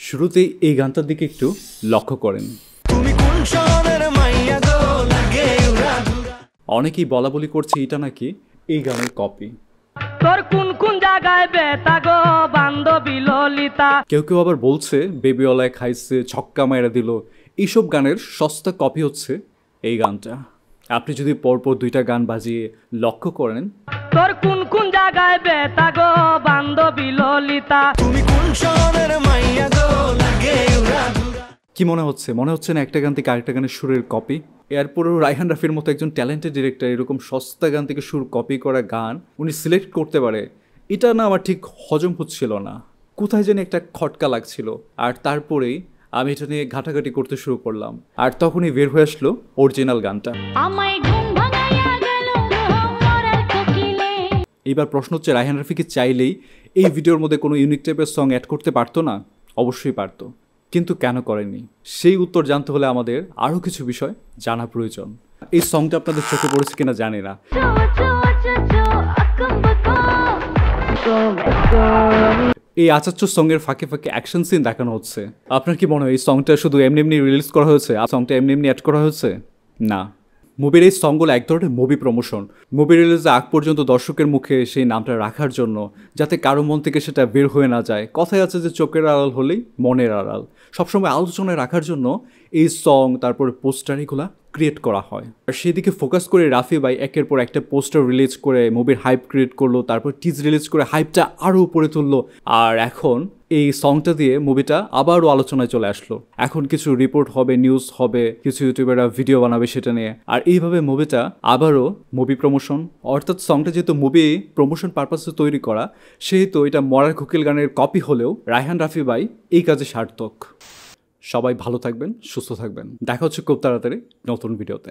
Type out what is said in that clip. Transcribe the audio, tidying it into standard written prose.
শুরুতেই এই গানটার দিকে একটু লক্ষ্য করেন। অনেকেই বলা বলি করছে এটা নাকি এই গানের কপি। তোর কোন কোন জায়গায় বেতা গো বান্ধবী ললিতা। কেউ কেউ আবার বলছে বেবিওয়ালায় খাইছে, ছক্কা মাইরা দিল। এইসব গানের সস্তা কপি হচ্ছে এই গানটা। আপনি যদি পরপর দুইটা গান বাজিয়ে লক্ষ্য করেন, তোর কোন কোন জায়গায় বেতা গো বান্ধবী ললিতা। তুমি কোন শহরের মাইয়া গো লাগে উড়া। কি মনে হচ্ছে? মনে হচ্ছে না একটা গান থেকে আরেকটা গানের সুরের কপি? এরপরেও রায়হান রাফির মতো একজন ট্যালেন্টেড ডিরেক্টর এরকম সস্তা গান থেকে সুর কপি করা গান উনি সিলেক্ট করতে পারে, এটা না আমার ঠিক হজম হচ্ছিল না। কোথায় যেন একটা খটকা লাগছিল। আর তারপরেই আমি এটা নিয়ে ঘাটাঘাটি করতে শুরু করলাম, আর তখনই বের হয়ে আসলো অরিজিনাল গানটা। এইবার প্রশ্ন হচ্ছে, রায়হান রাফি কি চাইলেই এই ভিডিওর মধ্যে কোনো ইউনিক টাইপের সং অ্যাড করতে পারতো না? অবশ্যই পারতো, কিন্তু কেন করেনি? সেই উত্তর জানতে হলে আমাদের আরও কিছু বিষয় জানা প্রয়োজন। এই সংটা আপনাদের চোখে পড়েছে কিনা জানি না। এই আচার্য সঙ্গের ফাঁকে ফাঁকে অ্যাকশন সিন দেখানো হচ্ছে। আপনার কি মনে হয় এই সংটা শুধু এমনি এমনি রিলিজ করা হয়েছে? সংটা এমনি এমনি অ্যাড করা হয়েছে? না, মুভির এই সংগুলো এক ধরনের মুভি প্রমোশন। মুভি রিলিজে আগ পর্যন্ত দর্শকের মুখে সেই নামটা রাখার জন্য, যাতে কারো মন থেকে সেটা বের হয়ে না যায়। কথায় আছে যে চোখের আড়াল হলেই মনের আড়াল। সবসময় আলোচনায় রাখার জন্য এই সং, তারপরে পোস্টার, এগুলা ক্রিয়েট করা হয়। আর সেদিকে ফোকাস করে রাফি ভাই একের পর একটা পোস্টার রিলিজ করে মুভির হাইপ ক্রিয়েট করলো, তারপর টিজ রিলিজ করে হাইপটা আরও উপরে তুললো। আর এখন এই সংটা দিয়ে মুভিটা আবারও আলোচনায় চলে আসলো। এখন কিছু রিপোর্ট হবে, নিউজ হবে, কিছু ইউটিউবাররা ভিডিও বানাবে সেটা নিয়ে। আর এইভাবে মুভিটা আবারও মুভি প্রমোশন, অর্থাৎ সংটা যেহেতু মুভি প্রমোশন পারপাসে তৈরি করা, সেহেতু এটা মরার কোকিল গানের কপি হলেও রায়হান রাফি ভাই এই কাজে সার্থক। সবাই ভালো থাকবেন, সুস্থ থাকবেন। দেখা হচ্ছে খুব তাড়াতাড়ি নতুন ভিডিওতে।